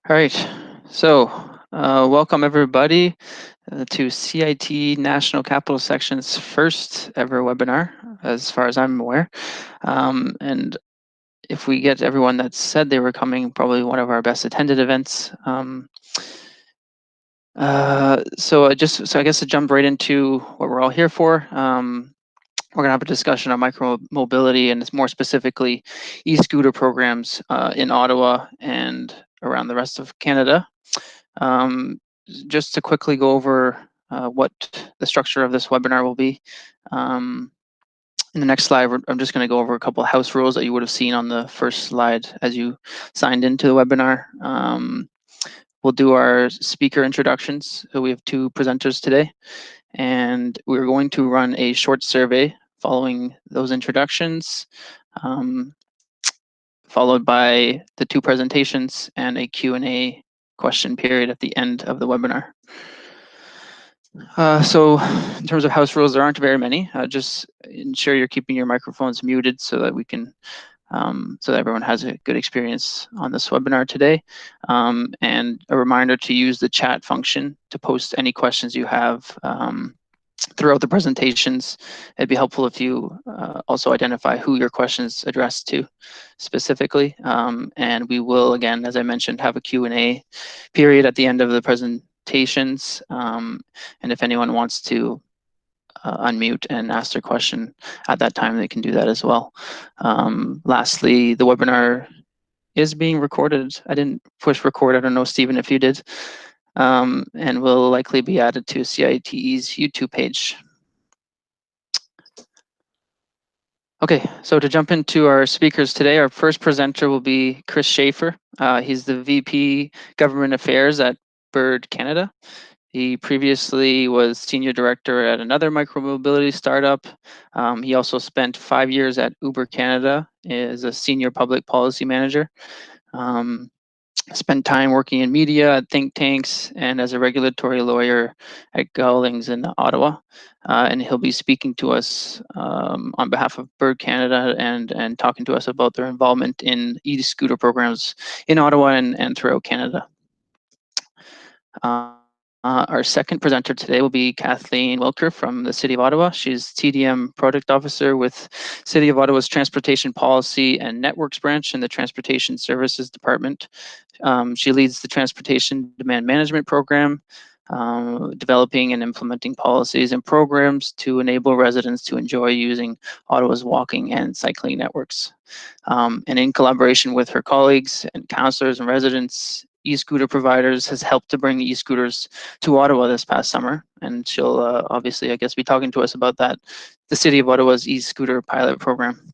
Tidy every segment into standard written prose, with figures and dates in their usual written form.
All right, so welcome everybody to CITE National Capital Section's first ever webinar, as far as I'm aware. And if we get everyone that said they were coming, probably one of our best attended events. So I guess to jump right into what we're all here for. We're going to have a discussion on micromobility and more specifically e-scooter programs in Ottawa and around the rest of Canada. Just to quickly go over what the structure of this webinar will be. In the next slide, I'm just going to go over a couple of house rules that you would have seen on the first slide as you signed into the webinar. We'll do our speaker introductions. So we have two presenters today, and we're going to run a short survey following those introductions, followed by the two presentations and a Q&A question period at the end of the webinar. So in terms of house rules, there aren't very many. Just ensure you're keeping your microphones muted so that we can, so that everyone has a good experience on this webinar today. And a reminder to use the chat function to post any questions you have throughout the presentations. It'd be helpful if you also identify who your questions addressed to specifically. And we will, again, as I mentioned, have a Q&A period at the end of the presentations. And if anyone wants to unmute and ask their question at that time, they can do that as well. Lastly, the webinar is being recorded. I didn't push record. I don't know, Stephen, if you did. And will likely be added to CITE's YouTube page. Okay, so to jump into our speakers today, our first presenter will be Chris Schafer. He's the VP Government Affairs at Bird Canada. He previously was senior director at another micromobility startup. He also spent 5 years at Uber Canada as a senior public policy manager. Spent time working in media at think tanks and as a regulatory lawyer at Gowlings in Ottawa. And he'll be speaking to us on behalf of Bird Canada and talking to us about their involvement in e-scooter programs in Ottawa and throughout Canada. Our second presenter today will be Kathleen Wilker from the City of Ottawa. She's TDM Product Officer with City of Ottawa's Transportation Policy and Networks Branch in the Transportation Services Department. She leads the Transportation Demand Management Program, developing and implementing policies and programs to enable residents to enjoy using Ottawa's walking and cycling networks. And in collaboration with her colleagues and councillors and residents, e-scooter providers has helped to bring e-scooters to Ottawa this past summer. And she'll obviously, I guess, be talking to us about that, the City of Ottawa's e-scooter pilot program.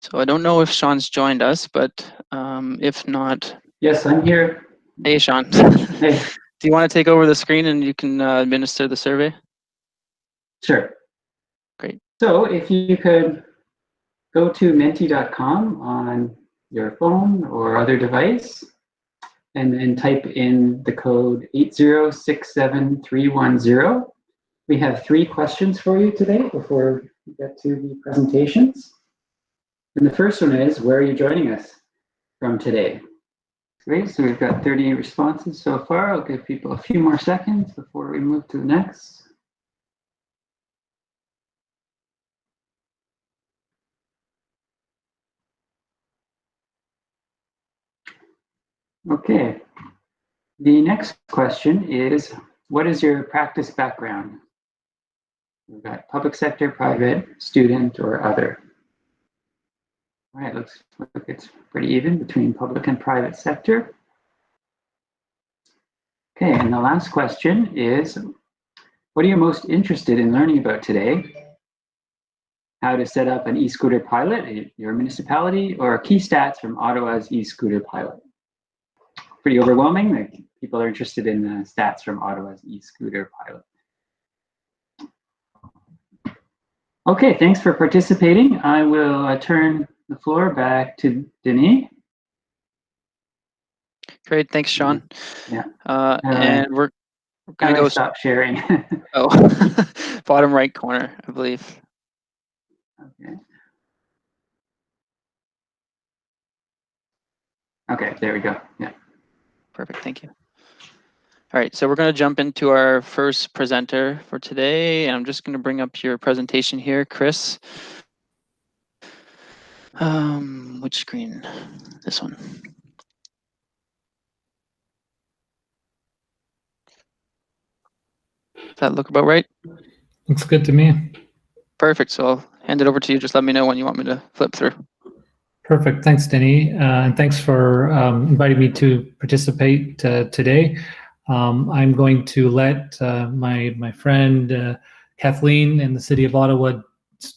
So I don't know if Sean's joined us, but if not. Yes, I'm here. Hey, Sean. Hey. Do you want to take over the screen and you can administer the survey? Sure. Great. So if you could go to menti.com on your phone or other device and then type in the code 8067310. We have 3 questions for you today before we get to the presentations. And the first one is, where are you joining us from today? Great, so we've got 30 responses so far. I'll give people a few more seconds before we move to the next. Okay, the next question is, what is your practice background? We've got public sector, private, student, or other. All right, looks like it's pretty even between public and private sector. Okay, and the last question is, what are you most interested in learning about today? How to set up an e-scooter pilot at your municipality, or key stats from Ottawa's e-scooter pilot? Pretty overwhelming. Like, people are interested in the stats from Ottawa's e-scooter pilot. Okay, thanks for participating. I will turn the floor back to Denis. Great, thanks, Sean. Yeah. And we're going to go stop sharing. Oh, bottom right corner, I believe. Okay. Okay, there we go. Yeah. Perfect, thank you. All right, so we're going to jump into our first presenter for today. I'm just going to bring up your presentation here, Chris. Which screen? This one. Does that look about right? Looks good to me. Perfect, so I'll hand it over to you. Just let me know when you want me to flip through. Perfect. Thanks, Denny. And thanks for inviting me to participate today. I'm going to let my friend Kathleen in the City of Ottawa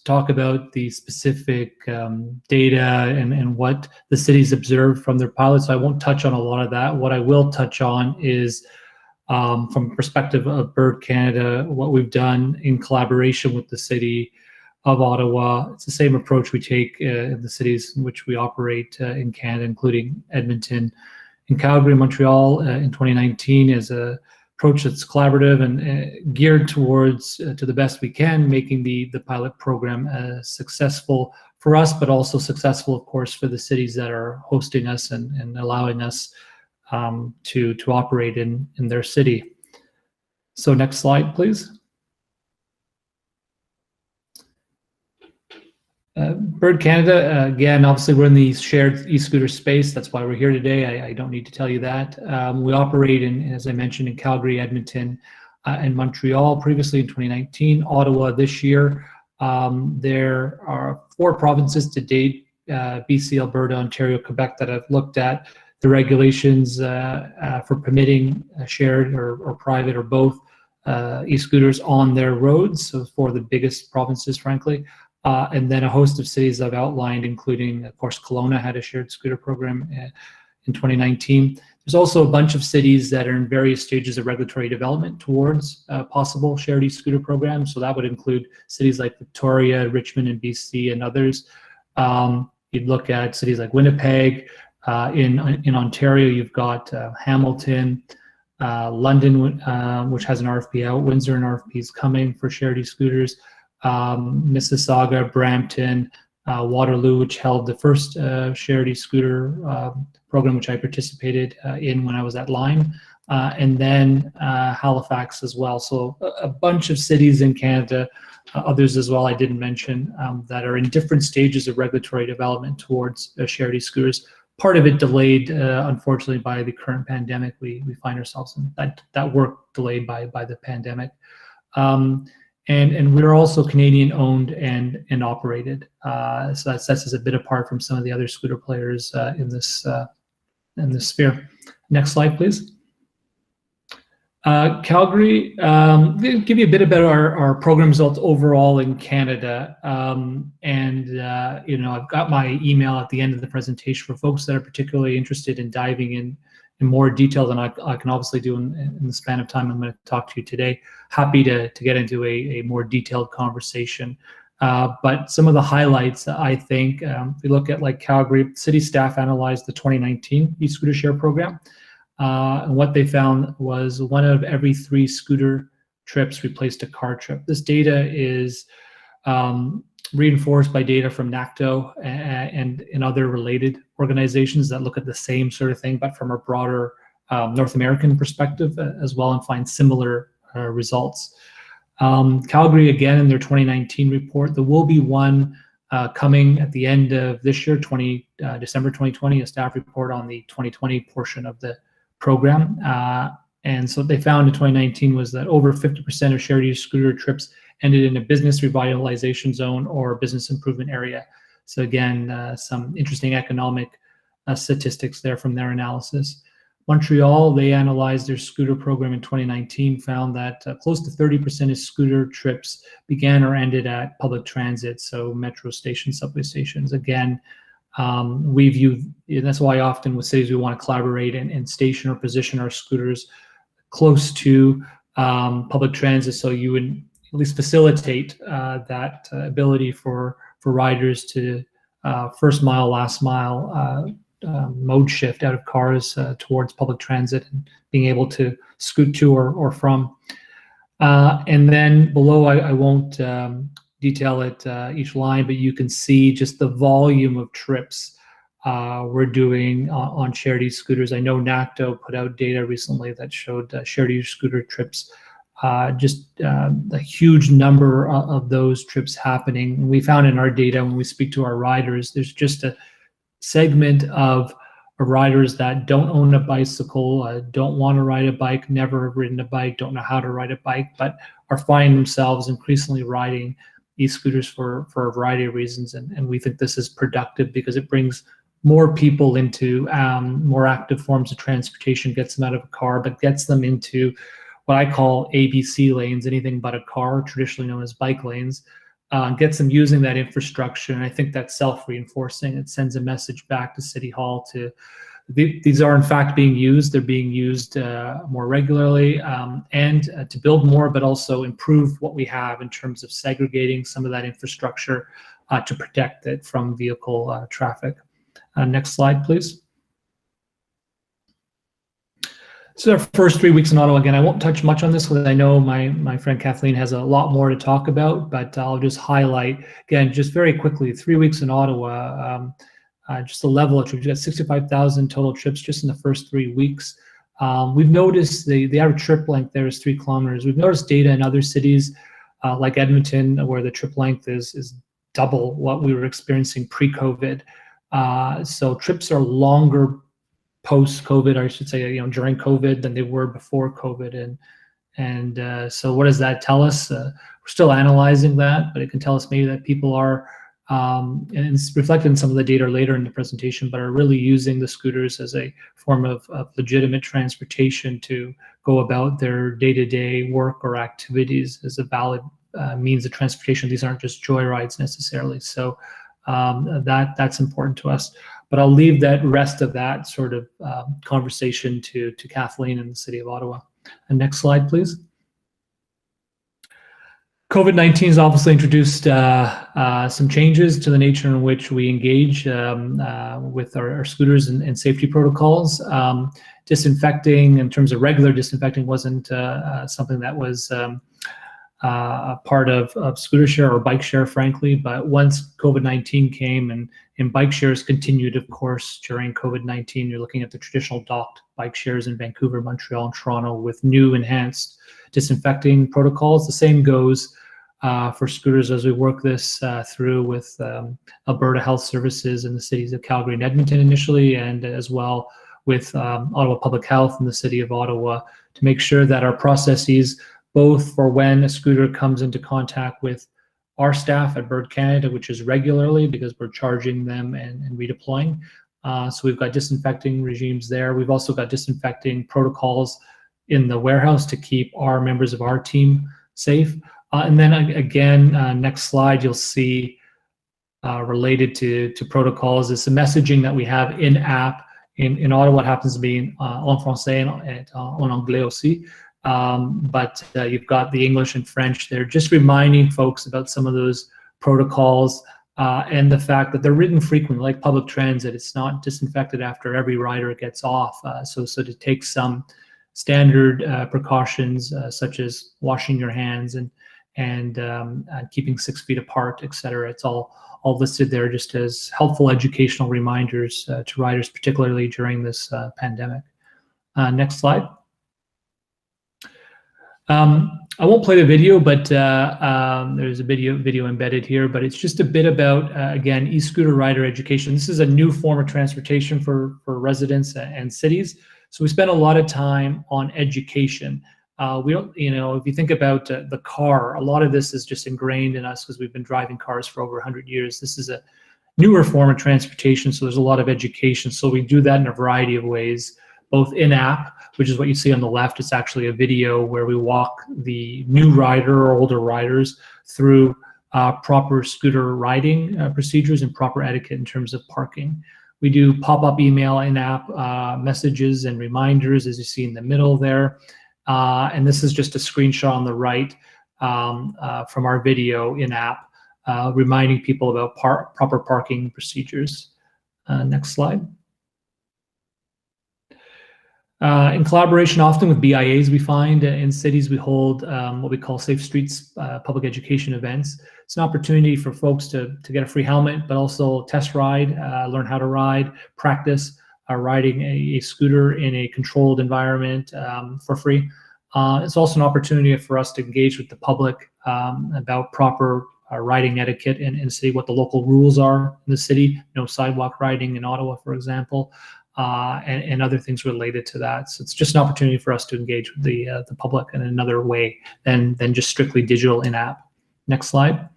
talk about the specific data and what the cities observed from their pilots. So I won't touch on a lot of that. What I will touch on is from the perspective of Bird Canada, what we've done in collaboration with the City of Ottawa. It's the same approach we take in the cities in which we operate in Canada, including Edmonton and Calgary, Montreal in 2019, is a approach that's collaborative and geared towards, to the best we can, making the pilot program successful for us, but also successful, of course, for the cities that are hosting us and allowing us to operate in their city. So next slide, please. Bird Canada, again, obviously we're in the shared e-scooter space. That's why we're here today. I don't need to tell you that. We operate in, as I mentioned, in Calgary, Edmonton, and Montreal previously in 2019, Ottawa this year. There are 4 provinces to date, BC, Alberta, Ontario, Quebec, that I've looked at the regulations for permitting shared or private or both e-scooters on their roads. So for the biggest provinces, frankly. And then a host of cities I've outlined, including, of course, Kelowna had a shared scooter program in 2019. There's also a bunch of cities that are in various stages of regulatory development towards possible shared e-scooter programs. So that would include cities like Victoria, Richmond, and BC, and others. You'd look at cities like Winnipeg. In Ontario, you've got Hamilton, London, which has an RFP out. Windsor, an RFP is coming for shared e-scooters. Mississauga, Brampton, Waterloo, which held the first shared e-scooter program, which I participated in when I was at Lime, and then Halifax as well. So a bunch of cities in Canada, others as well I didn't mention, that are in different stages of regulatory development towards shared e-scooters. Part of it delayed, unfortunately, by the current pandemic. We find ourselves in that work delayed by the pandemic. And we're also Canadian owned and operated. So that sets us a bit apart from some of the other scooter players in this sphere. Next slide, please. Calgary, give you a bit about our program results overall in Canada. You know, I've got my email at the end of the presentation for folks that are particularly interested in diving in more detail than I can obviously do in the span of time I'm going to talk to you today. Happy to get into a more detailed conversation. But some of the highlights, I think, if we look at like Calgary, city staff analyzed the 2019 e-scooter share program. And what they found was 1 out of every 3 scooter trips replaced a car trip. This data is reinforced by data from NACTO and other related organizations that look at the same sort of thing, but from a broader North American perspective as well, and find similar results. Calgary, again, in their 2019 report, there will be one coming at the end of this year, December 2020, a staff report on the 2020 portion of the program. And so what they found in 2019 was that over 50% of shared e-scooter trips ended in a business revitalization zone or business improvement area. So again, some interesting economic statistics there from their analysis. Montreal, they analyzed their scooter program in 2019, found that close to 30% of scooter trips began or ended at public transit, so metro stations, subway stations. Again, we view, and that's why often with cities we want to collaborate and station or position our scooters close to public transit, so you would at least facilitate that ability for riders to first mile, last mile mode shift out of cars towards public transit and being able to scoot to or from. And then below, I won't detail it each line, but you can see just the volume of trips we're doing on shared e-scooters. I know NACTO put out data recently that showed shared e-scooter trips, just a huge number of those trips happening. We found in our data when we speak to our riders, there's just a segment of riders that don't own a bicycle, don't want to ride a bike, never have ridden a bike, don't know how to ride a bike, but are finding themselves increasingly riding e-scooters for a variety of reasons. And we think this is productive because it brings more people into more active forms of transportation, gets them out of a car, but gets them into what I call ABC lanes, anything but a car, traditionally known as bike lanes, gets them using that infrastructure. And I think that's self-reinforcing. It sends a message back to City Hall to these are in fact being used. They're being used more regularly and to build more, but also improve what we have in terms of segregating some of that infrastructure to protect it from vehicle traffic. Next slide, please. So our first 3 weeks in Ottawa. Again, I won't touch much on this because I know my friend Kathleen has a lot more to talk about, but I'll just highlight, again, just very quickly, 3 weeks in Ottawa, just the level of trips. We've got 65,000 total trips just in the first 3 weeks. We've noticed the average trip length there is 3 kilometers. We've noticed data in other cities like Edmonton where the trip length is double what we were experiencing pre-COVID. So trips are longer post-COVID, or I should say, during COVID than they were before COVID. And so what does that tell us? We're still analyzing that, but it can tell us maybe that people are, and it's reflected in some of the data later in the presentation, but are really using the scooters as a form of legitimate transportation to go about their day-to-day work or activities as a valid means of transportation. These aren't just joyrides necessarily. So that's important to us. But I'll leave that rest of that sort of conversation to Kathleen in the City of Ottawa. And next slide, please. COVID-19 has obviously introduced some changes to the nature in which we engage with our scooters and safety protocols. Disinfecting, in terms of regular disinfecting, wasn't something that was a part of scooter share or bike share, frankly. But once COVID-19 came and bike shares continued, of course, during COVID-19, you're looking at the traditional docked bike shares in Vancouver, Montreal, and Toronto with new enhanced disinfecting protocols. The same goes for scooters as we work this through with Alberta Health Services in the cities of Calgary and Edmonton initially, and as well with Ottawa Public Health in the City of Ottawa, to make sure that our processes, both for when a scooter comes into contact with our staff at Bird Canada, which is regularly because we're charging them and redeploying. So we've got disinfecting regimes there. We've also got disinfecting protocols in the warehouse to keep our members of our team safe. And then again, next slide, you'll see related to protocols is the messaging that we have in app. In Ottawa, it happens to be en français and en anglais aussi. But you've got the English and French there, just reminding folks about some of those protocols and the fact that they're written frequently, like public transit. It's not disinfected after every rider gets off. So to take some standard precautions such as washing your hands and keeping 6 feet apart, etc. It's all listed there just as helpful educational reminders to riders, particularly during this pandemic. Next slide. I won't play the video, but there's a video embedded here, but it's just a bit about, again, e-scooter rider education. This is a new form of transportation for residents and cities. So we spend a lot of time on education. We don't, if you think about the car, a lot of this is just ingrained in us because we've been driving cars for over 100 years. This is a newer form of transportation, so there's a lot of education. So we do that in a variety of ways, both in-app, which is what you see on the left. It's actually a video where we walk the new rider or older riders through proper scooter riding procedures and proper etiquette in terms of parking. We do pop-up email in-app messages and reminders, as you see in the middle there. And this is just a screenshot on the right from our video in-app, reminding people about proper parking procedures. Next slide. In collaboration often with BIAs, we find in cities we hold what we call Safe Streets public education events. It's an opportunity for folks to get a free helmet, but also test ride, learn how to ride, practice riding a scooter in a controlled environment for free. It's also an opportunity for us to engage with the public about proper riding etiquette in the city, what the local rules are in the city, no sidewalk riding in Ottawa, for example. And other things related to that. So it's just an opportunity for us to engage with the public in another way than just strictly digital in-app. Next slide.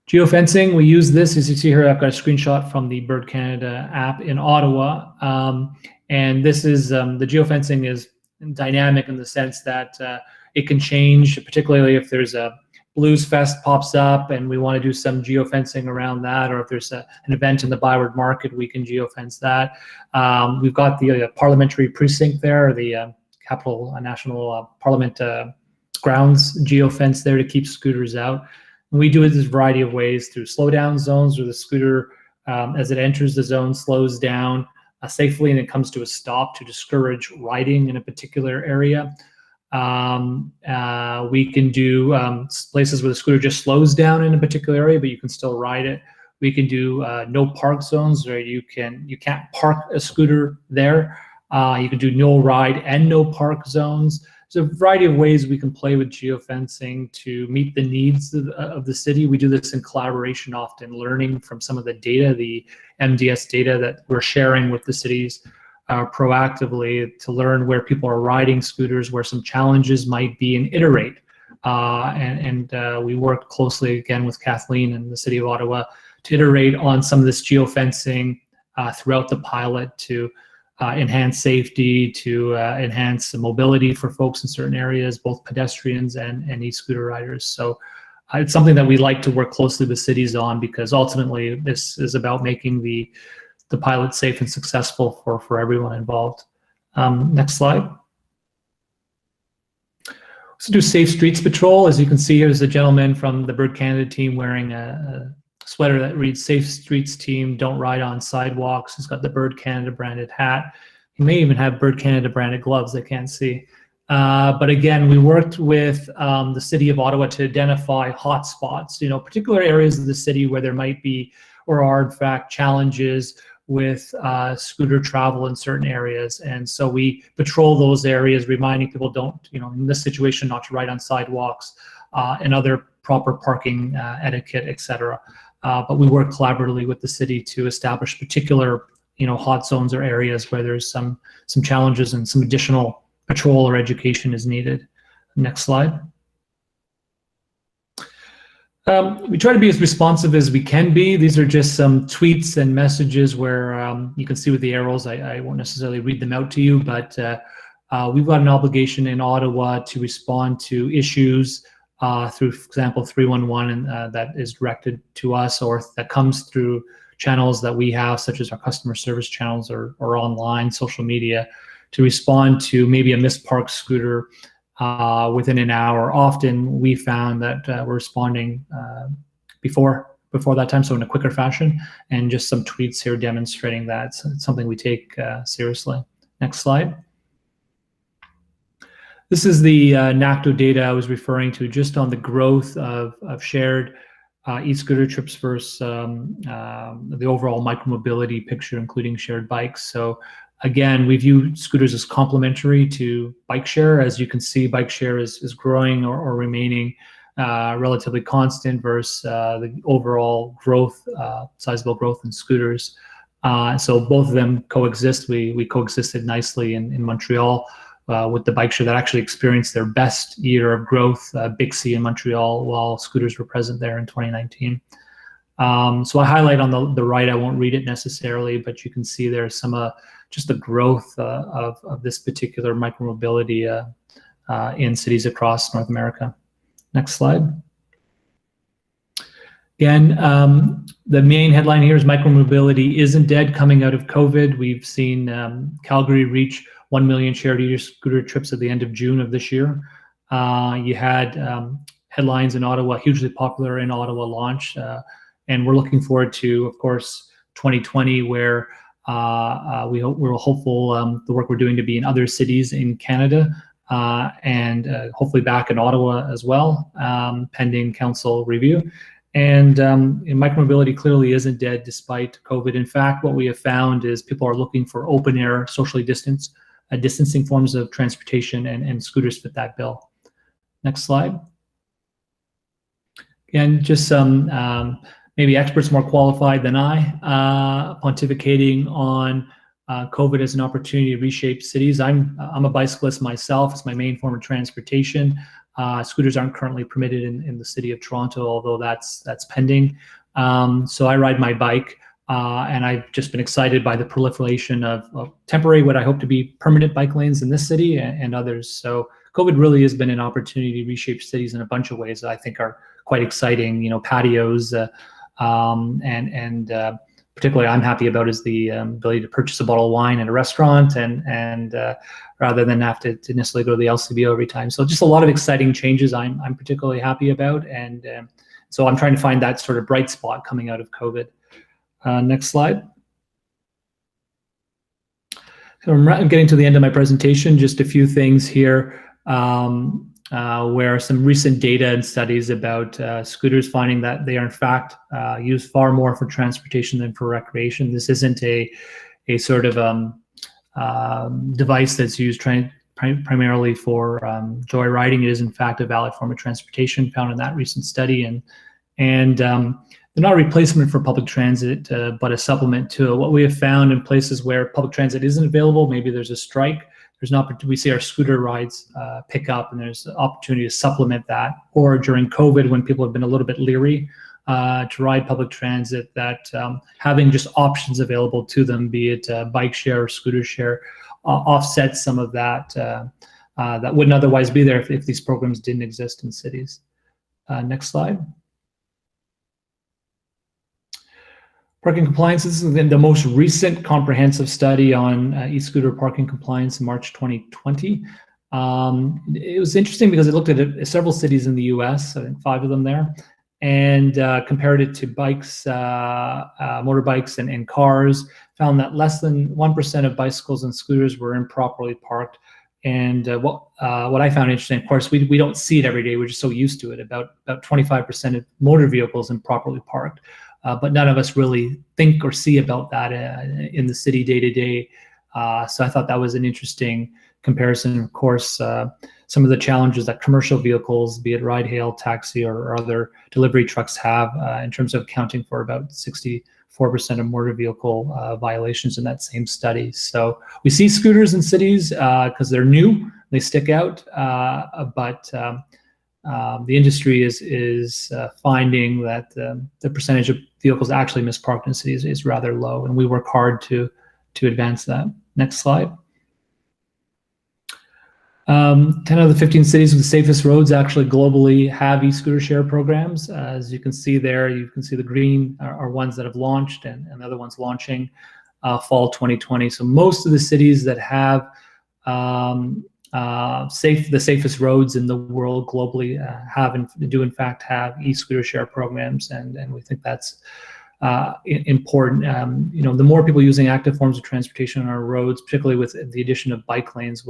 Geofencing, we use this, as you see here, I've got a screenshot from the Bird Canada app in Ottawa. And this is, the geofencing is dynamic in the sense that it can change, particularly if there's a Blues Fest pops up and we want to do some geofencing around that, or if there's an event in the Byward Market, we can geofence that. We've got the parliamentary precinct there, the Capital National Parliament grounds geofence there to keep scooters out. And we do it in a variety of ways through slowdown zones, where the scooter, as it enters the zone, slows down safely and it comes to a stop to discourage riding in a particular area. We can do places where the scooter just slows down in a particular area, but you can still ride it. We can do no park zones, where you can't park a scooter there. You can do no ride and no park zones. There's a variety of ways we can play with geofencing to meet the needs of the city. We do this in collaboration, often learning from some of the data, the MDS data that we're sharing with the cities proactively, to learn where people are riding scooters, where some challenges might be, and iterate. We work closely again with Kathleen and the City of Ottawa to iterate on some of this geofencing throughout the pilot to enhance safety, to enhance mobility for folks in certain areas, both pedestrians and e-scooter riders. So it's something that we like to work closely with cities on, because ultimately this is about making the pilot safe and successful for everyone involved. Next slide. So do Safe Streets Patrol. As you can see, here's a gentleman from the Bird Canada team wearing a sweater that reads Safe Streets Team, Don't Ride on Sidewalks. He's got the Bird Canada branded hat. He may even have Bird Canada branded gloves, I can't see. But again, we worked with the City of Ottawa to identify hotspots, particular areas of the city where there might be, or are in fact, challenges with scooter travel in certain areas. And so we patrol those areas, reminding people in this situation, not to ride on sidewalks and other proper parking etiquette, etc. But we work collaboratively with the city to establish particular, hot zones or areas where there's some challenges and some additional patrol or education is needed. Next slide. We try to be as responsive as we can be. These are just some tweets and messages where you can see with the arrows. I won't necessarily read them out to you, but we've got an obligation in Ottawa to respond to issues through, for example, 311, and that is directed to us, or that comes through channels that we have, such as our customer service channels or online social media, to respond to maybe a misparked scooter within an hour. Often we found that we're responding before that time, so in a quicker fashion, and just some tweets here demonstrating that. So it's something we take seriously. Next slide. This is the NACTO data I was referring to, just on the growth of shared e-scooter trips versus the overall micromobility picture, including shared bikes. So again, we view scooters as complementary to bike share. As you can see, bike share is growing or remaining relatively constant versus the overall growth, sizable growth in scooters. So both of them coexist. We coexisted nicely in Montreal with the bike share that actually experienced their best year of growth, Big C in Montreal, while scooters were present there in 2019. So I highlight on the right, I won't read it necessarily, but you can see there's some just the growth of this particular micromobility in cities across North America. Next slide. Again, the main headline here is micromobility isn't dead coming out of COVID. We've seen Calgary reach 1 million shared e-scooter trips at the end of June of this year. You had headlines in Ottawa, hugely popular in Ottawa launch, and we're looking forward to, of course, 2020, where We're hopeful the work we're doing to be in other cities in Canada and hopefully back in Ottawa as well, pending council review. And micromobility clearly isn't dead despite COVID. In fact, what we have found is people are looking for open air, socially distancing forms of transportation, and scooters fit that bill. Next slide. Again, just some maybe experts more qualified than I, pontificating on COVID as an opportunity to reshape cities. I'm a bicyclist myself. It's my main form of transportation. Scooters aren't currently permitted in the city of Toronto, although that's pending. So I ride my bike, and I've just been excited by the proliferation of temporary, what I hope to be permanent bike lanes in this city and others. So COVID really has been an opportunity to reshape cities in a bunch of ways that I think are quite exciting. You know, patios, and particularly I'm happy about is the ability to purchase a bottle of wine at a restaurant and rather than have to necessarily go to the LCBO every time. So just a lot of exciting changes I'm particularly happy about. And so I'm trying to find that sort of bright spot coming out of COVID. Next slide. So I'm getting to the end of my presentation, just a few things here. Where some recent data and studies about scooters finding that they are in fact used far more for transportation than for recreation. This isn't a sort of device that's used primarily for joyriding. It is in fact a valid form of transportation found in that recent study, and they're not a replacement for public transit, but a supplement to it. What we have found in places where public transit isn't available, maybe there's a strike, there's an opportunity. We see our scooter rides pick up, and there's an opportunity to supplement that. Or during COVID, when people have been a little bit leery to ride public transit, that having just options available to them, be it bike share or scooter share, offsets some of that that wouldn't otherwise be there if these programs didn't exist in cities. Next slide. Parking compliance. This is the most recent comprehensive study on e-scooter parking compliance in March 2020. It was interesting because it looked at several cities in the US, I think 5 of them there, and compared it to bikes, motorbikes and cars, found that less than 1% of bicycles and scooters were improperly parked. And what I found interesting, of course, we don't see it every day, we're just so used to it, about 25% of motor vehicles improperly parked. But none of us really think or see about that in the city day to day. So I thought that was an interesting comparison. Of course, some of the challenges that commercial vehicles, be it ride-hail, taxi, or other delivery trucks have in terms of accounting for about 64% of motor vehicle violations in that same study. So we see scooters in cities because they're new, they stick out, but the industry is finding that the percentage of vehicles actually misparked in cities is rather low, and we work hard to advance that. Next slide. 10 of the 15 cities with the safest roads actually globally have e-scooter share programs. As you can see there, you can see the green are ones that have launched and the other ones launching fall 2020. So most of the cities that have the safest roads in the world globally do in fact have e-scooter share programs, and we think that's important. You know, the more people using active forms of transportation on our roads, particularly with the addition of bike lanes,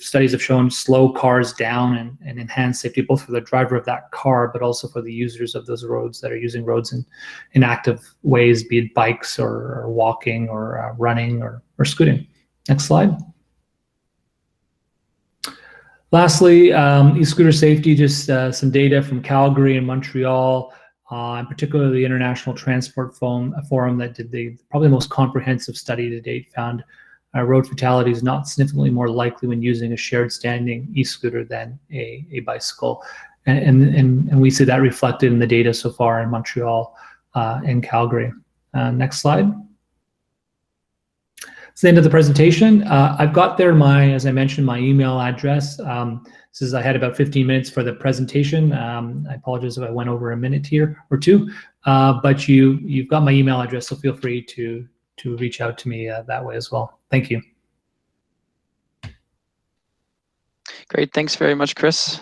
studies have shown slow cars down and enhance safety, both for the driver of that car, but also for the users of those roads that are using roads in active ways, be it bikes or walking or running or scooting. Next slide. Lastly, e-scooter safety, just some data from Calgary and Montreal, and particularly the International Transport Forum that did probably the most comprehensive study to date, found road fatalities not significantly more likely when using a shared standing e-scooter than a bicycle. And we see that reflected in the data so far in Montreal and Calgary. Next slide. It's the end of the presentation. I've got there as I mentioned, my email address. I had about 15 minutes for the presentation. I apologize if I went over a minute here or two, but you've got my email address, so feel free to reach out to me that way as well. Thank you. Great, thanks very much, Chris.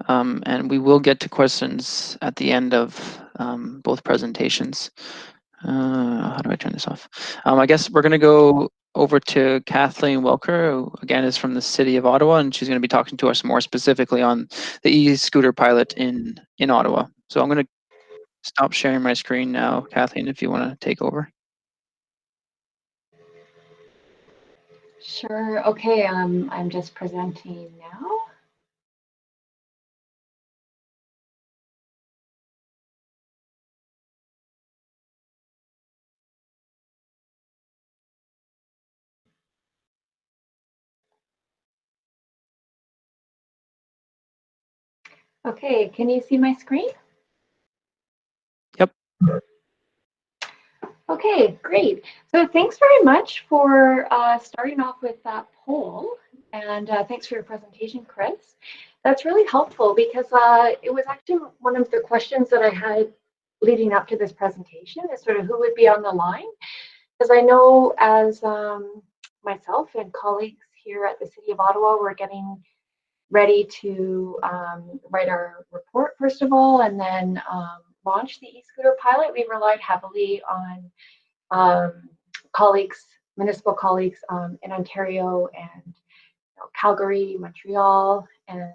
And we will get to questions at the end of both presentations. How do I turn this off? I guess we're going to go over to Kathleen Wilker, who again is from the City of Ottawa, and she's going to be talking to us more specifically on the e-scooter pilot in Ottawa. So I'm going to stop sharing my screen now, Kathleen, if you want to take over. Sure. Okay. I'm just presenting now. Okay. Can you see my screen? Yep. Okay, great. So thanks very much for starting off with that poll, and thanks for your presentation, Chris. That's really helpful because it was actually one of the questions that I had leading up to this presentation is sort of who would be on the line, because I know as myself and colleagues here at the City of Ottawa, we're getting ready to write our report first of all, and then launch the e-scooter pilot. We relied heavily on colleagues, municipal colleagues in Ontario and Calgary, Montreal, and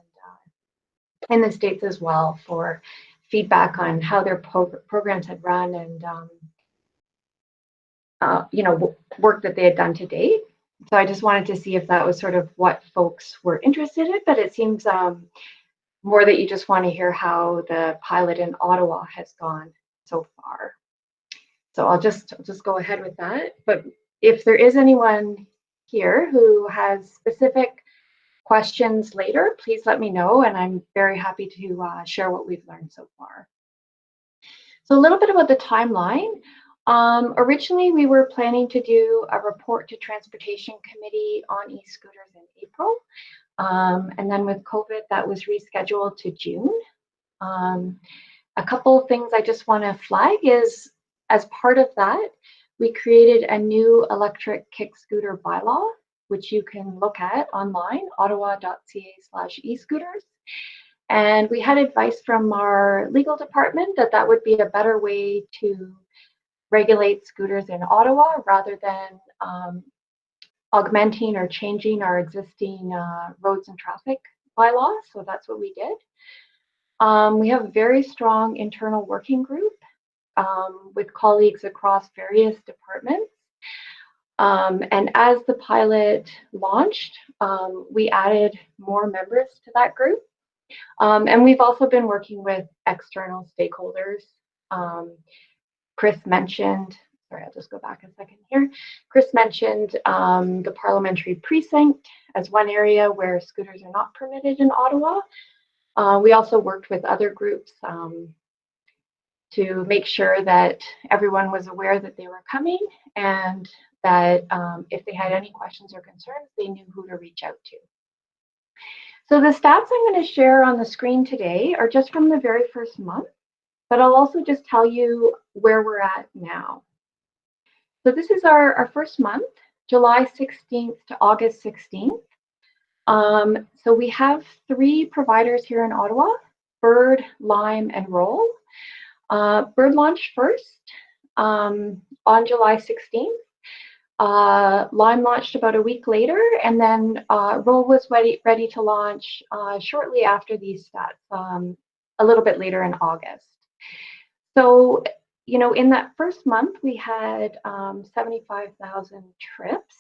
in the States as well for feedback on how their programs had run and work that they had done to date. So I just wanted to see if that was sort of what folks were interested in, but it seems more that you just want to hear how the pilot in Ottawa has gone so far. So I'll just go ahead with that. But if there is anyone here who has specific questions later, please let me know, and I'm very happy to share what we've learned so far. So a little bit about the timeline. Originally, we were planning to do a report to Transportation Committee on e-scooters in April. And then with COVID, that was rescheduled to June. A couple of things I just want to flag is, as part of that, we created a new electric kick scooter bylaw, which you can look at online, ottawa.ca/e-scooters. And we had advice from our legal department that that would be a better way to regulate scooters in Ottawa rather than augmenting or changing our existing roads and traffic bylaws. So that's what we did. We have a very strong internal working group with colleagues across various departments. And as the pilot launched, we added more members to that group. And we've also been working with external stakeholders. Chris mentioned, sorry, I'll just go back a second here. Chris mentioned the parliamentary precinct as one area where scooters are not permitted in Ottawa. We also worked with other groups to make sure that everyone was aware that they were coming and that if they had any questions or concerns, they knew who to reach out to. So the stats I'm going to share on the screen today are just from the very first month, but I'll also just tell you where we're at now. So this is our first month, July 16th to August 16th. So we have 3 providers here in Ottawa, Bird, Lime, and Roll. Bird launched first on July 16th. Lime launched about a week later, and then Roll was ready to launch shortly after these stats, a little bit later in August. So, you know, in that first month, we had 75,000 trips.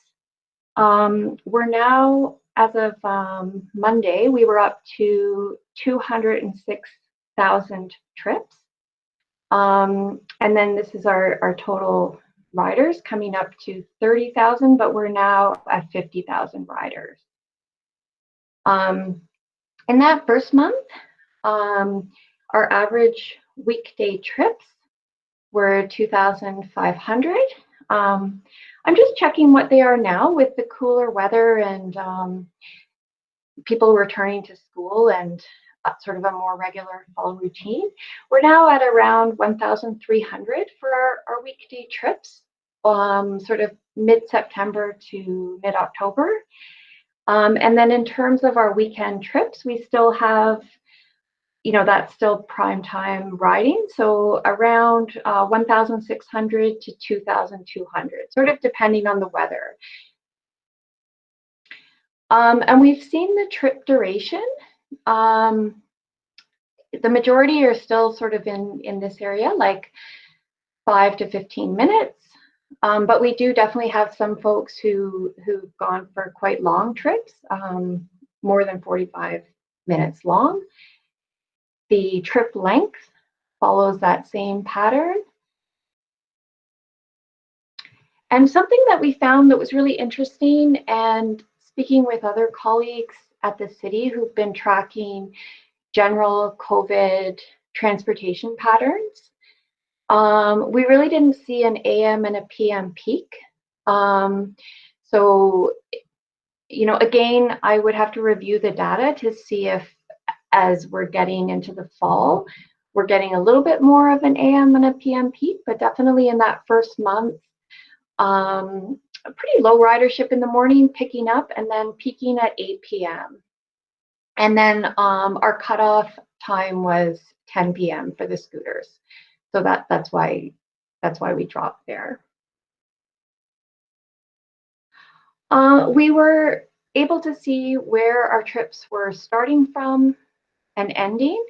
We're now, as of Monday, we were up to 206,000 trips. And then this is our total riders coming up to 30,000, but we're now at 50,000 riders. In that first month, our average weekday trips were 2,500. I'm just checking what they are now with the cooler weather and people returning to school and sort of a more regular fall routine. We're now at around 1,300 for our weekday trips, sort of mid-September to mid-October. And then in terms of our weekend trips, we still have that's still prime time riding. So around 1,600 to 2,200, sort of depending on the weather. And we've seen the trip duration. The majority are still sort of in this area, like 5 to 15 minutes. But we do definitely have some folks who've gone for quite long trips, more than 45 minutes long. The trip length follows that same pattern. And something that we found that was really interesting, and speaking with other colleagues at the city who've been tracking general COVID transportation patterns, we really didn't see an AM and a PM peak. So, again, I would have to review the data to see if, as we're getting into the fall, we're getting a little bit more of an AM and a PM peak, but definitely in that first month, a pretty low ridership in the morning, picking up, and then peaking at 8 p.m. And then our cutoff time was 10 p.m. for the scooters. So that's why we dropped there. We were able to see where our trips were starting from and ending.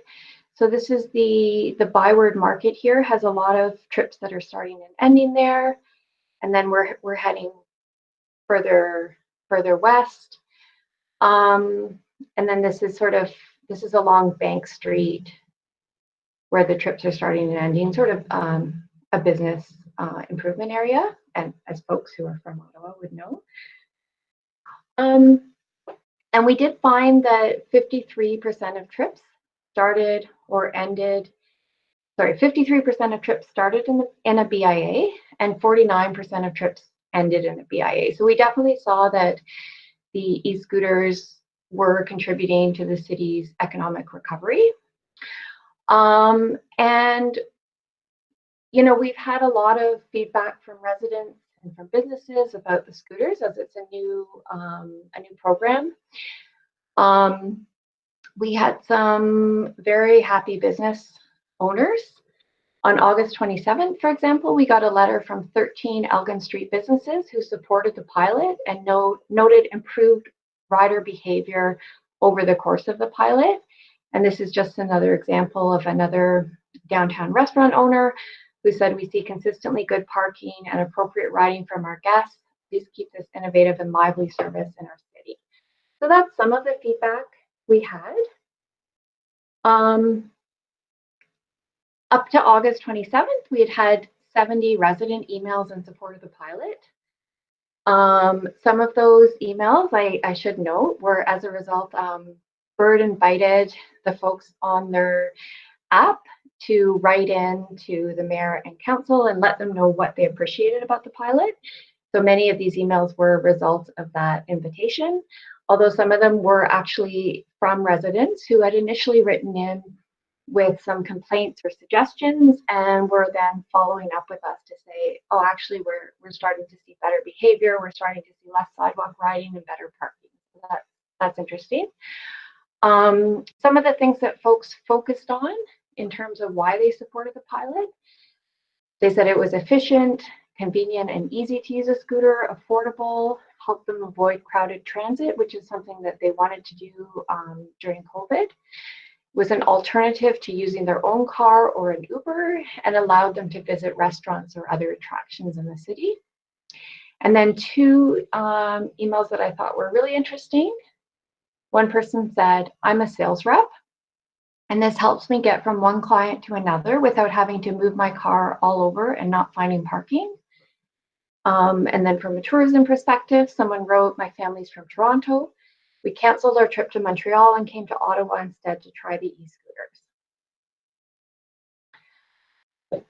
So this is the Byward Market here, has a lot of trips that are starting and ending there. And then we're heading further west. And then this is along Bank Street where the trips are starting and ending, sort of a business improvement area, and as folks who are from Ottawa would know. And we did find that 53% of trips started or ended, 53% of trips started in a BIA, and 49% of trips ended in a BIA. So we definitely saw that the e-scooters were contributing to the city's economic recovery. And, we've had a lot of feedback from residents and from businesses about the scooters, as it's a new program. We had some very happy business owners. On August 27th, for example, we got a letter from 13 Elgin Street businesses who supported the pilot and noted improved rider behavior over the course of the pilot. And this is just another example of another downtown restaurant owner who said, "We see consistently good parking and appropriate riding from our guests. Please keep this innovative and lively service in our city." So that's some of the feedback we had. Up to August 27th, we had 70 resident emails in support of the pilot. Some of those emails, I should note, were as a result, Bird invited the folks on their app to write in to the mayor and council and let them know what they appreciated about the pilot. So many of these emails were results of that invitation, although some of them were actually from residents who had initially written in with some complaints or suggestions, and were then following up with us to say, "Oh, actually, we're starting to see better behavior. We're starting to see less sidewalk riding and better parking." So that's interesting. Some of the things that folks focused on in terms of why they supported the pilot, they said it was efficient, convenient, and easy to use a scooter, affordable, helped them avoid crowded transit, which is something that they wanted to do during COVID. Was an alternative to using their own car or an Uber, and allowed them to visit restaurants or other attractions in the city. And then two emails that I thought were really interesting. One person said, "I'm a sales rep, and this helps me get from one client to another without having to move my car all over and not finding parking." And then from a tourism perspective, someone wrote, "My family's from Toronto. We canceled our trip to Montreal and came to Ottawa instead to try the e-scooters."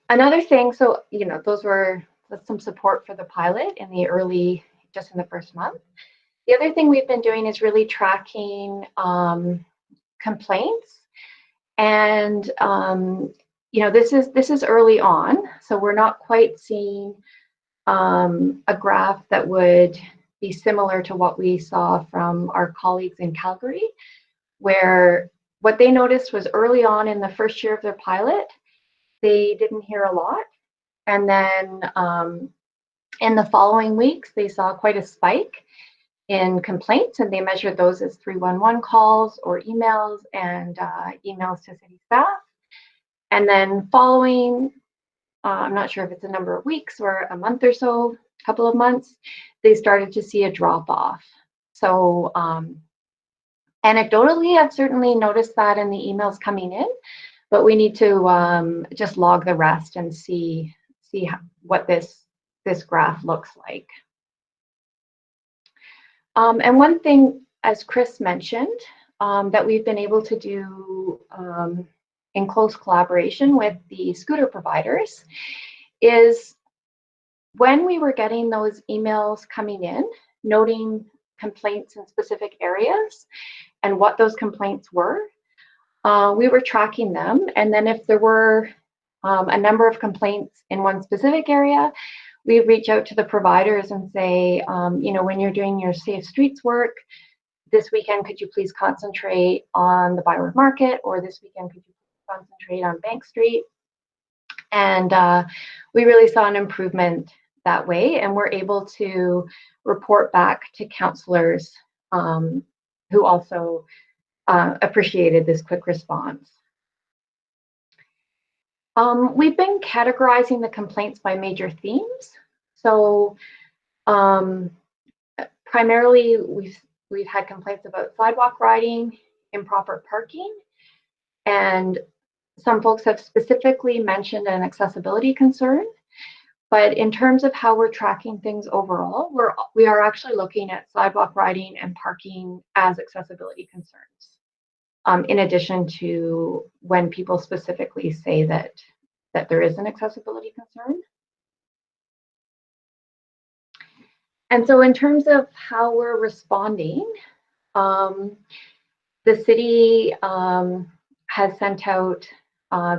Another thing, so, that's some support for the pilot just in the first month. The other thing we've been doing is really tracking complaints. And, this is early on, so we're not quite seeing a graph that would be similar to what we saw from our colleagues in Calgary, where what they noticed was early on in the first year of their pilot, they didn't hear a lot. And then in the following weeks, they saw quite a spike in complaints, and they measured those as 311 calls or emails and emails to city staff. And then following, I'm not sure if it's a number of weeks or a month or so, a couple of months, they started to see a drop off. So anecdotally, I've certainly noticed that in the emails coming in, but we need to just log the rest and see what this graph looks like. And one thing, as Chris mentioned, that we've been able to do in close collaboration with the scooter providers is when we were getting those emails coming in, noting complaints in specific areas and what those complaints were, we were tracking them. And then if there were a number of complaints in one specific area, we reach out to the providers and say, you know, when you're doing your safe streets work, this weekend, could you please concentrate on the Byward Market, or this weekend, could you concentrate on Bank Street? And we really saw an improvement that way, and we're able to report back to councillors who also appreciated this quick response. We've been categorizing the complaints by major themes. So primarily we've had complaints about sidewalk riding, improper parking, and some folks have specifically mentioned an accessibility concern. But in terms of how we're tracking things overall, we are actually looking at sidewalk riding and parking as accessibility concerns, in addition to when people specifically say that there is an accessibility concern. And so in terms of how we're responding, the city has sent out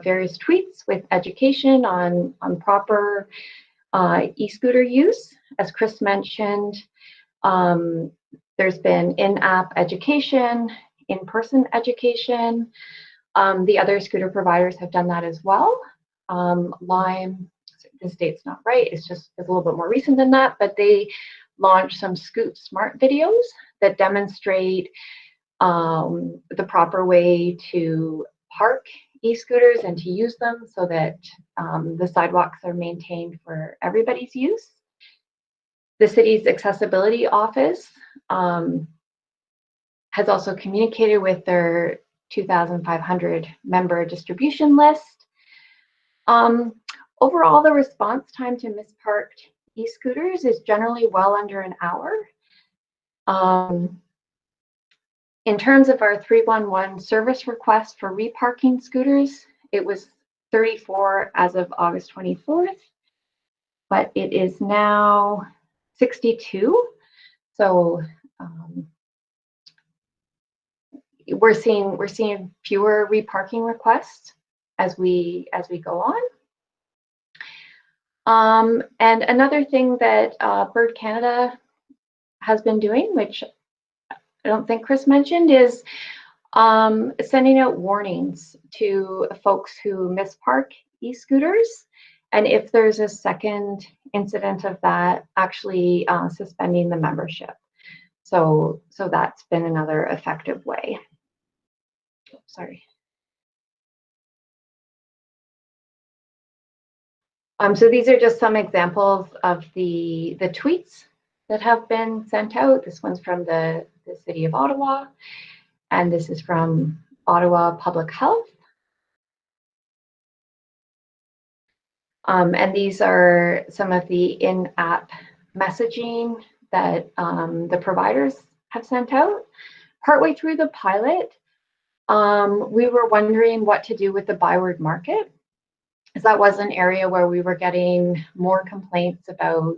various tweets with education on proper e-scooter use. As Chris mentioned, there's been in-app education, in-person education. The other scooter providers have done that as well. Lime, this date's not right, it's a little bit more recent than that, but they launched some Scoot Smart videos that demonstrate the proper way to park e-scooters and to use them so that the sidewalks are maintained for everybody's use. The city's accessibility office has also communicated with their 2,500 member distribution list. Overall, the response time to misparked e-scooters is generally well under an hour. In terms of our 311 service request for reparking scooters, it was 34 as of August 24th, but it is now 62. So we're seeing fewer reparking requests as we go on. And another thing that Bird Canada has been doing, which I don't think Chris mentioned, is sending out warnings to folks who mispark e-scooters. And if there's a second incident of that, actually suspending the membership. So that's been another effective way. Sorry. So these are just some examples of the tweets that have been sent out. This one's from the City of Ottawa, and this is from Ottawa Public Health. And these are some of the in-app messaging that the providers have sent out. Partway through the pilot, we were wondering what to do with the Byward Market, because that was an area where we were getting more complaints about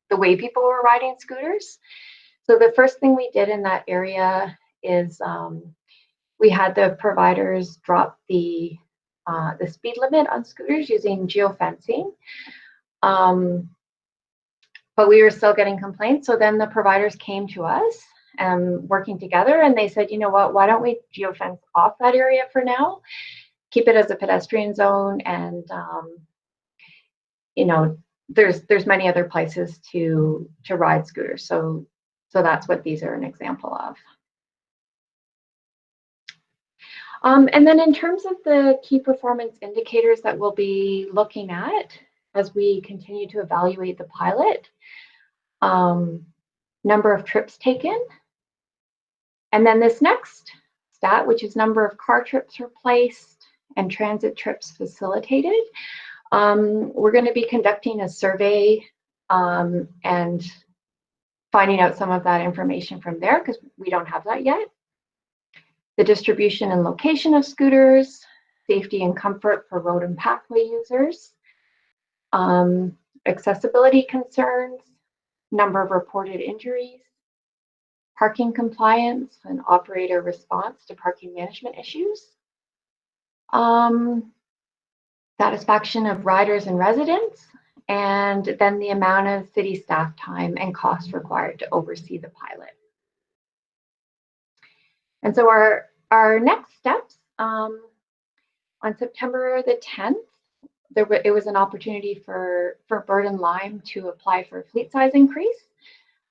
the way people were riding scooters. So the first thing we did in that area is we had the providers drop the speed limit on scooters using geofencing. But we were still getting complaints. So then the providers came to us working together, and they said, you know what, why don't we geofence off that area for now, keep it as a pedestrian zone, and you know, there's many other places to ride scooters. So that's what these are an example of. And then in terms of the key performance indicators that we'll be looking at as we continue to evaluate the pilot, number of trips taken, and then this next stat, which is number of car trips replaced and transit trips facilitated. We're going to be conducting a survey and finding out some of that information from there, because we don't have that yet. The distribution and location of scooters, safety and comfort for road and pathway users, accessibility concerns, number of reported injuries, parking compliance and operator response to parking management issues, satisfaction of riders and residents, and then the amount of city staff time and cost required to oversee the pilot. And so our next steps, on September the 10th, it was an opportunity for Bird and Lime to apply for a fleet size increase,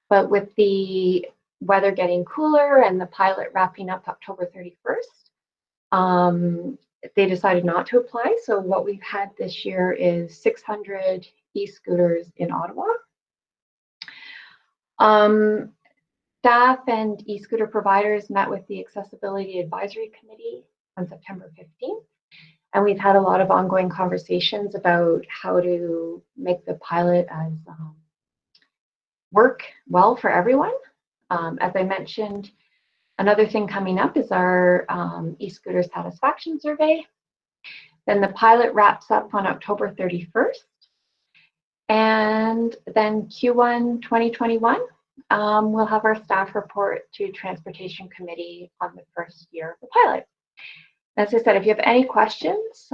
but with the weather getting cooler and the pilot wrapping up October 31st, they decided not to apply. So what we've had this year is 600 e-scooters in Ottawa. Staff and e-scooter providers met with the Accessibility Advisory Committee on September 15th, and we've had a lot of ongoing conversations about how to make the pilot as work well for everyone. As I mentioned, another thing coming up is our e-scooter satisfaction survey. Then the pilot wraps up on October 31st, and then Q1 2021. We'll have our staff report to Transportation Committee on the first year of the pilot. As I said, if you have any questions,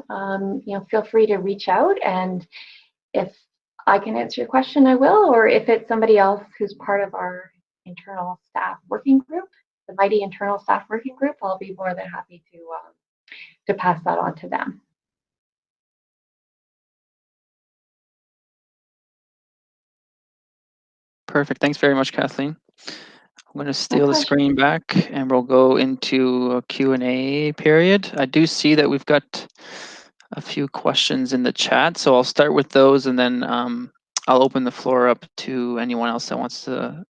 feel free to reach out, and if I can answer your question, I will, or if it's somebody else who's part of our internal staff working group, the mighty internal staff working group, I'll be more than happy to pass that on to them. Perfect. Thanks very much, Kathleen. I'm going to steal the screen back and we'll go into a Q&A period. I do see that we've got a few questions in the chat, so I'll start with those, and then I'll open the floor up to anyone else that wants to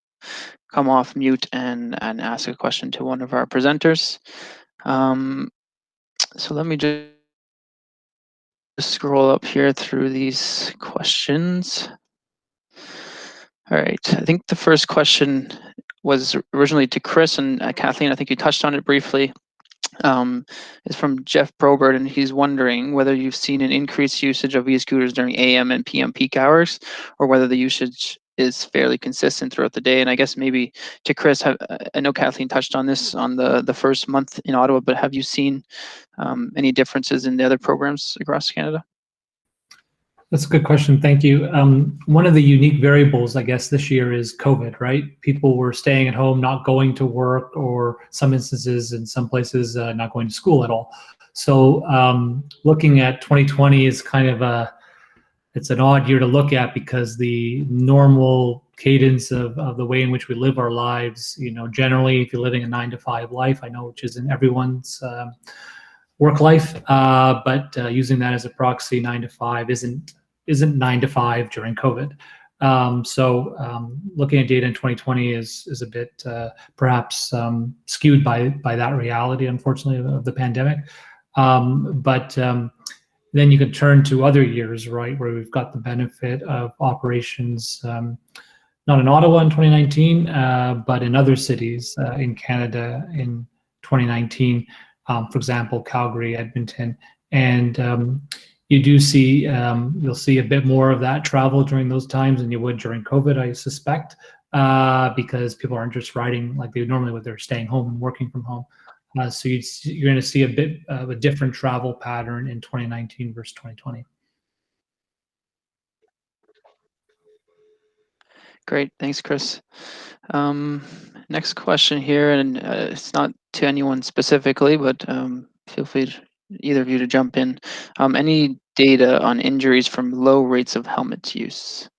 come off mute and ask a question to one of our presenters. So let me just scroll up here through these questions. All right, I think the first question was originally to Chris, and Kathleen, I think you touched on it briefly. Is from Jeff Probert, and he's wondering whether you've seen an increased usage of e-scooters during AM and PM peak hours, or whether the usage is fairly consistent throughout the day. And I guess maybe to Chris, I know Kathleen touched on this on the first month in Ottawa, but have you seen any differences in the other programs across Canada? That's a good question. Thank you. One of the unique variables, I guess, this year is COVID, right? People were staying at home, not going to work, or some instances in some places not going to school at all. So looking at 2020 is kind of it's an odd year to look at, because the normal cadence of the way in which we live our lives, generally if you're living a 9-to-5 life, I know which isn't everyone's work life, but using that as a proxy, 9 to 5 isn't 9 to 5 during COVID. So looking at data in 2020 is a bit perhaps skewed by that reality, unfortunately, of the pandemic. But then you can turn to other years, right, where we've got the benefit of operations, not in Ottawa in 2019, but in other cities in Canada in 2019. For example, Calgary, Edmonton, and you do see, you'll see a bit more of that travel during those times than you would during COVID, I suspect, because people aren't just riding like they normally would, they're staying home and working from home. So you're going to see a bit of a different travel pattern in 2019 versus 2020. Great, thanks, Chris. Next question here, and it's not to anyone specifically, but feel free, either of you, to jump in. Any data on injuries from low rates of helmet use?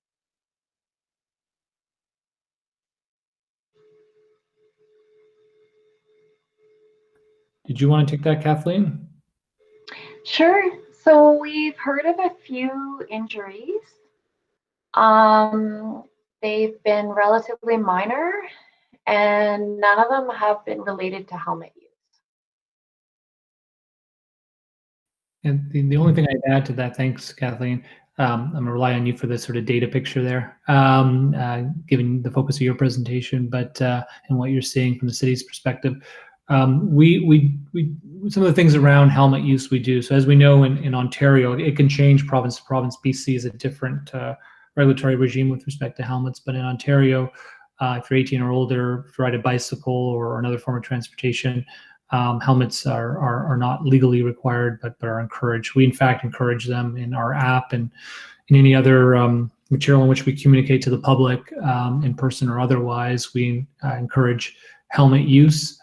Did you want to take that, Kathleen? Sure. So we've heard of a few injuries. They've been relatively minor, and none of them have been related to helmet use. And the only thing I'd add to that, thanks, Kathleen, I'm going to rely on you for this sort of data picture there, given the focus of your presentation, but and what you're seeing from the city's perspective. We some of the things around helmet use we do. So as we know in Ontario, it can change province to province. BC is a different regulatory regime with respect to helmets, but in Ontario, if you're 18 or older, if you ride a bicycle or another form of transportation, helmets are not legally required, but are encouraged. We in fact encourage them in our app and in any other material in which we communicate to the public, in person or otherwise. We encourage helmet use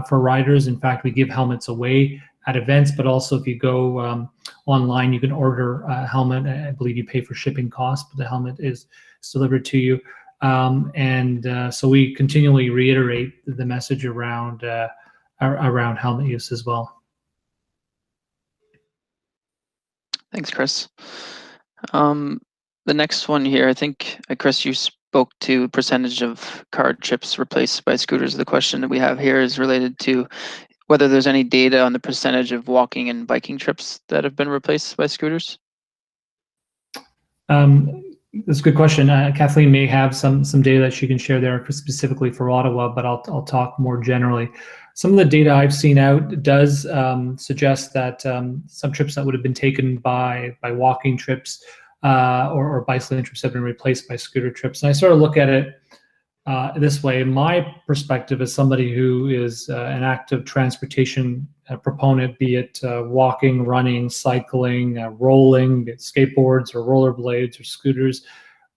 for riders. In fact, we give helmets away at events, but also if you go online, you can order a helmet. I believe you pay for shipping costs, but the helmet is delivered to you. So we continually reiterate the message around helmet use as well. Thanks, Chris. The next one here, I think, Chris, you spoke to percentage of car trips replaced by scooters. The question that we have here is related to whether there's any data on the percentage of walking and biking trips that have been replaced by scooters. That's a good question. Kathleen may have some data that she can share there specifically for Ottawa, but I'll talk more generally. Some of the data I've seen out does suggest that some trips that would have been taken by walking trips or bicycling trips have been replaced by scooter trips. And I sort of look at it this way. My perspective as somebody who is an active transportation proponent, be it walking, running, cycling, rolling, be it skateboards or rollerblades or scooters,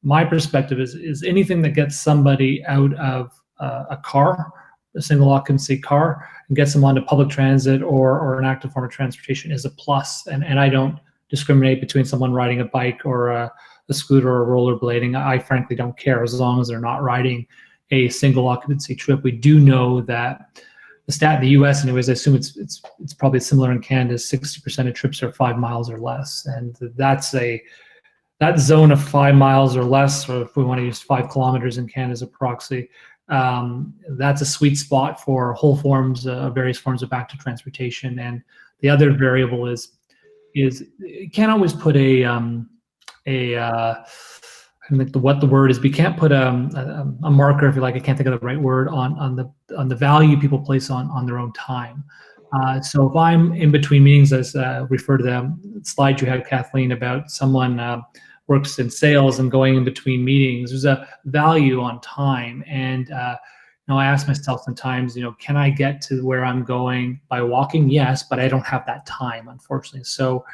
my perspective is anything that gets somebody out of a car, a single occupancy car, and gets them onto public transit or an active form of transportation is a plus. And I don't discriminate between someone riding a bike or a scooter or rollerblading. I frankly don't care as long as they're not riding a single occupancy trip. We do know that the stat in the US anyways, I assume it's probably similar in Canada, 60% of trips are 5 miles or less. And that zone of 5 miles or less, or if we want to use 5 kilometers in Canada as a proxy, that's a sweet spot for various forms of active transportation. And the other variable is you can't always put I think what the word is, we can't put a marker, if you like, I can't think of the right word, on the value people place on their own time. So if I'm in between meetings, as refer to the slide you had, Kathleen, about someone works in sales and going in between meetings, there's a value on time. And I ask myself sometimes, can I get to where I'm going by walking? Yes, but I don't have that time, unfortunately. So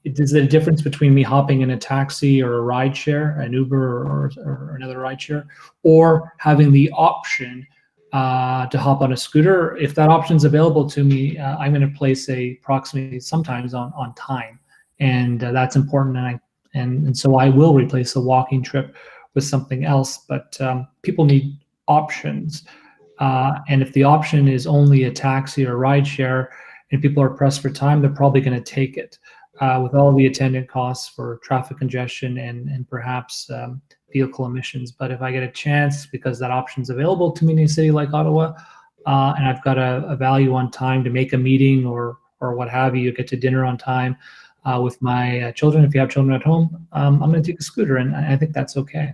is there a difference between me hopping in a taxi or a ride share, an Uber or another ride share, or having the option to hop on a scooter? If that option is available to me, I'm going to place a proximity sometimes on time, and that's important. And so I will replace a walking trip with something else. But people need options, and if the option is only a taxi or ride share, and people are pressed for time, they're probably going to take it. With all the attendant costs for traffic congestion and perhaps vehicle emissions. But if I get a chance, because that option is available to me in a city like Ottawa, and I've got a value on time to make a meeting or what have you, get to dinner on time with my children, if you have children at home, I'm going to take a scooter, and I think that's okay.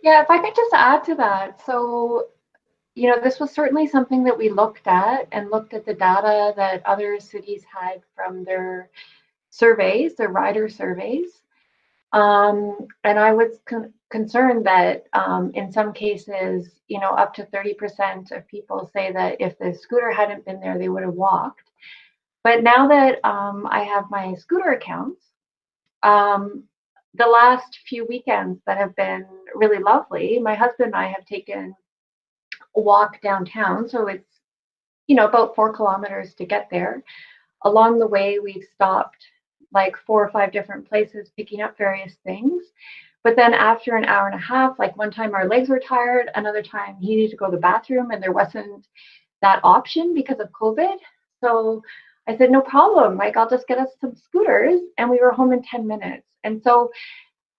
Yeah, if I could just add to that. So, this was certainly something that we looked at the data that other cities had from their surveys, their rider surveys. And I was concerned that in some cases, up to 30% of people say that if the scooter hadn't been there, they would have walked. But now that I have my scooter accounts, the last few weekends that have been really lovely, my husband and I have taken a walk downtown. So it's, about 4 kilometers to get there. Along the way, we've stopped like 4 or 5 different places, picking up various things. But then after an hour and a half, like one time our legs were tired, another time he needed to go to the bathroom and there wasn't that option because of COVID. So I said, no problem, like I'll just get us some scooters, and we were home in 10 minutes. And so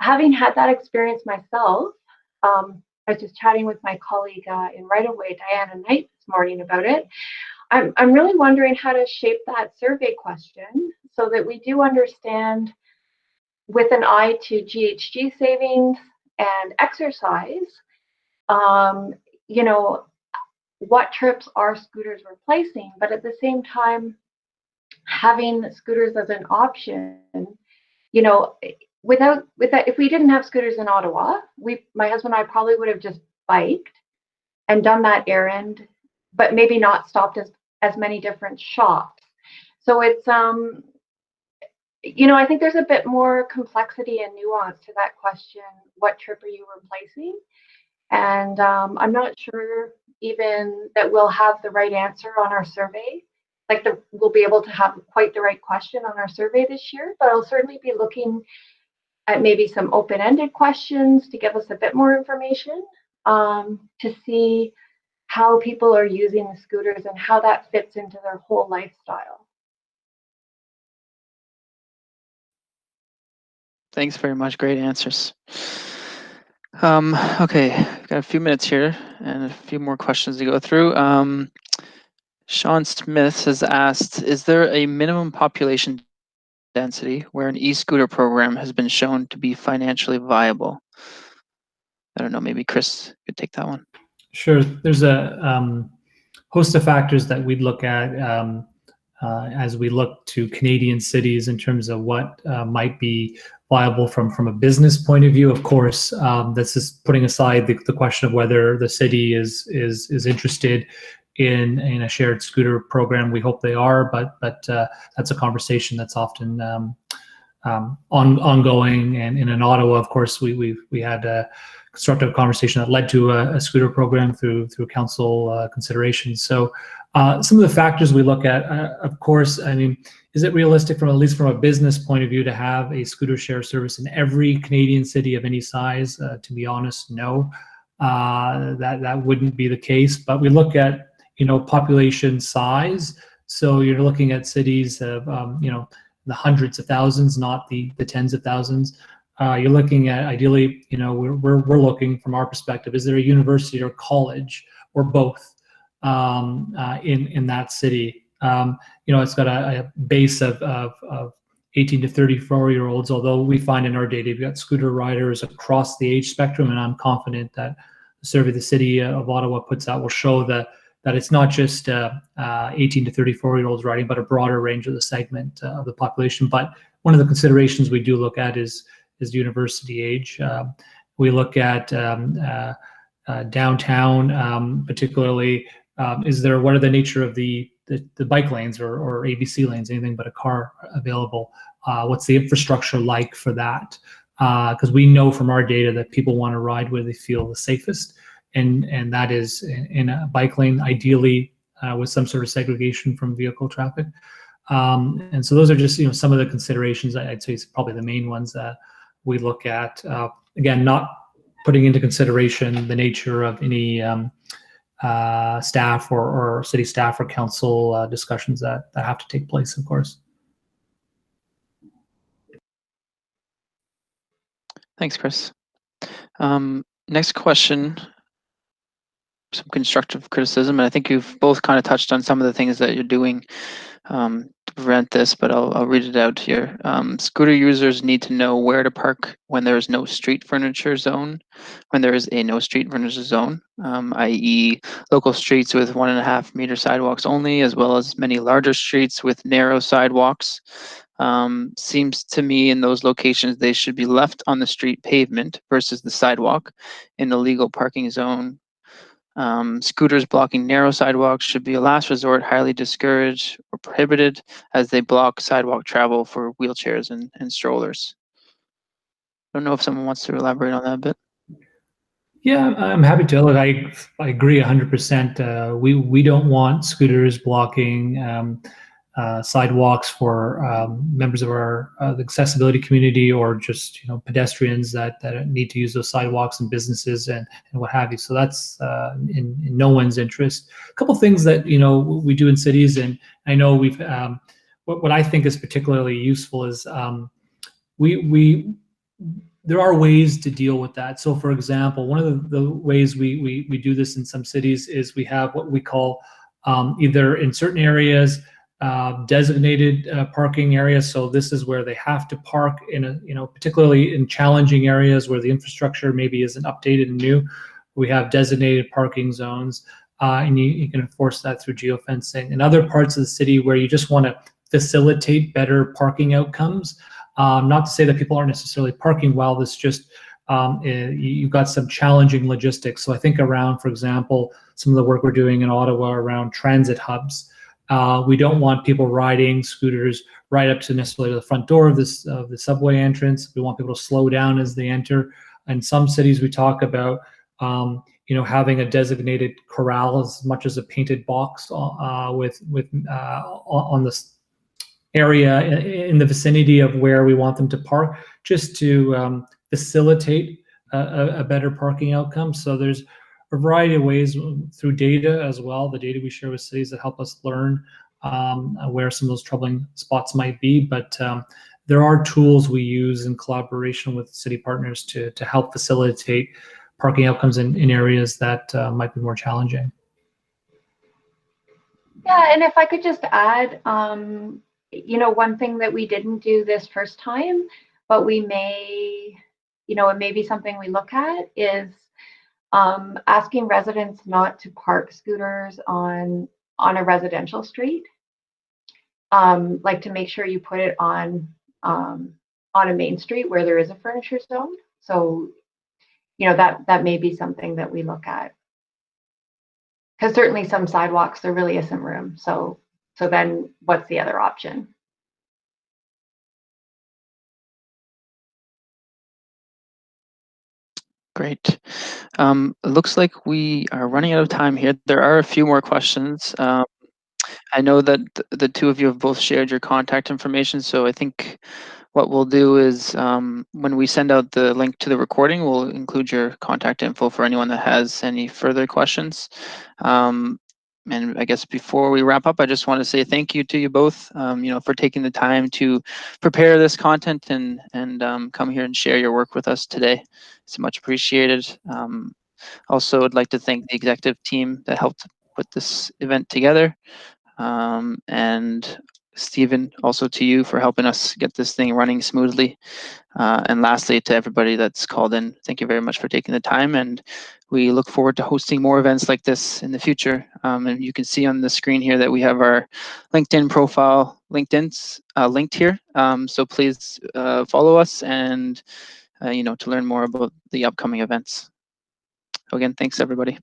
having had that experience myself, I was just chatting with my colleague in Right Away, Diana Knight, this morning about it. I'm really wondering how to shape that survey question so that we do understand, with an eye to GHG savings and exercise, what trips are scooters replacing, but at the same time, having scooters as an option, without if we didn't have scooters in Ottawa, my husband and I probably would have just biked and done that errand, but maybe not stopped as many different shops. So it's I think there's a bit more complexity and nuance to that question. What trip are you replacing? And I'm not sure even that we'll have the right answer on our survey. Like we'll be able to have quite the right question on our survey this year, but I'll certainly be looking at maybe some open-ended questions to give us a bit more information, to see how people are using the scooters and how that fits into their whole lifestyle. Thanks very much. Great answers. Okay, we've got a few minutes here and a few more questions to go through. Sean Smith has asked, is there a minimum population density where an e-scooter program has been shown to be financially viable? I don't know, maybe Chris could take that one. Sure. There's a host of factors that we'd look at as we look to Canadian cities in terms of what might be viable from a business point of view. Of course, this is putting aside the question of whether the city is interested in a shared scooter program. We hope they are, but that's a conversation that's often ongoing. And in Ottawa, of course, we had a constructive conversation that led to a scooter program through council consideration. So some of the factors we look at, of course, I mean, is it realistic at least from a business point of view to have a scooter share service in every Canadian city of any size? To be honest, no, that wouldn't be the case. But we look at, population size. So you're looking at cities of, the hundreds of thousands, not the tens of thousands. You're looking at, ideally, we're looking from our perspective, is there a university or college or both in that city? It's got a base of 18 to 34-year-olds, although we find in our data we've got scooter riders across the age spectrum, and I'm confident that the survey the City of Ottawa puts out will show that it's not just 18 to 34-year-olds riding, but a broader range of the segment of the population. But one of the considerations we do look at is university age. We look at downtown, particularly. What are the nature of the bike lanes or ABC lanes? Anything but a car available? What's the infrastructure like for that? Because we know from our data that people want to ride where they feel the safest, and that is in a bike lane, ideally with some sort of segregation from vehicle traffic. And so those are just some of the considerations. I'd say it's probably the main ones that we look at. Again, not putting into consideration the nature of any staff or city staff or council discussions that have to take place, of course. Thanks, Chris. Next question, some constructive criticism, and I think you've both kind of touched on some of the things that you're doing to prevent this, but I'll read it out here. Scooter users need to know where to park when there is no street furniture zone, when there is a no street furniture zone, i.e. local streets with 1.5 meter sidewalks only, as well as many larger streets with narrow sidewalks. Seems to me in those locations they should be left on the street pavement versus the sidewalk in the legal parking zone. Scooters blocking narrow sidewalks should be a last resort, highly discouraged or prohibited, as they block sidewalk travel for wheelchairs and strollers. don't know if someone wants to elaborate on that a bit. Yeah, I'm happy to. Look, I agree 100%. We don't want scooters blocking sidewalks for members of our the accessibility community, or just pedestrians that need to use those sidewalks, and businesses and what have you. So that's in no one's interest. A couple things that we do in cities, and I know we've what I think is particularly useful is there are ways to deal with that. So for example, one of the ways we do this in some cities is we have what we call either in certain areas designated parking areas. So this is where they have to park in a particularly in challenging areas where the infrastructure maybe isn't updated and new. We have designated parking zones, and you can enforce that through geofencing. In other parts of the city where you just want to facilitate better parking outcomes, not to say that people aren't necessarily parking well, this just you've got some challenging logistics. So I think around, for example, some of the work we're doing in Ottawa around transit hubs, we don't want people riding scooters right up to necessarily the front door of the subway entrance. We want people to slow down as they enter. In some cities, we talk about having a designated corral as much as a painted box on the area in the vicinity of where we want them to park, just to facilitate a better parking outcome. So there's a variety of ways through data as well, the data we share with cities that help us learn where some of those troubling spots might be. But there are tools we use in collaboration with city partners to help facilitate parking outcomes in areas that might be more challenging. Yeah, and if I could just add, one thing that we didn't do this first time, but we may, it may be something we look at, is asking residents not to park scooters on a residential street. Like to make sure you put it on a main street where there is a furniture zone. So, that may be something that we look at. Because certainly some sidewalks, there really isn't room. So then what's the other option? Great. It looks like we are running out of time here. There are a few more questions. I know that the two of you have both shared your contact information, so I think what we'll do is when we send out the link to the recording, we'll include your contact info for anyone that has any further questions. And I guess before we wrap up, I just want to say thank you to you both, for taking the time to prepare this content and come here and share your work with us today. It's much appreciated. Also, I'd like to thank the executive team that helped put this event together. And Stephen, also to you for helping us get this thing running smoothly. And lastly, to everybody that's called in, thank you very much for taking the time. And we look forward to hosting more events like this in the future. And you can see on the screen here that we have our LinkedIn profile, LinkedIn's linked here. So please follow us and, to learn more about the upcoming events. Again, thanks everybody.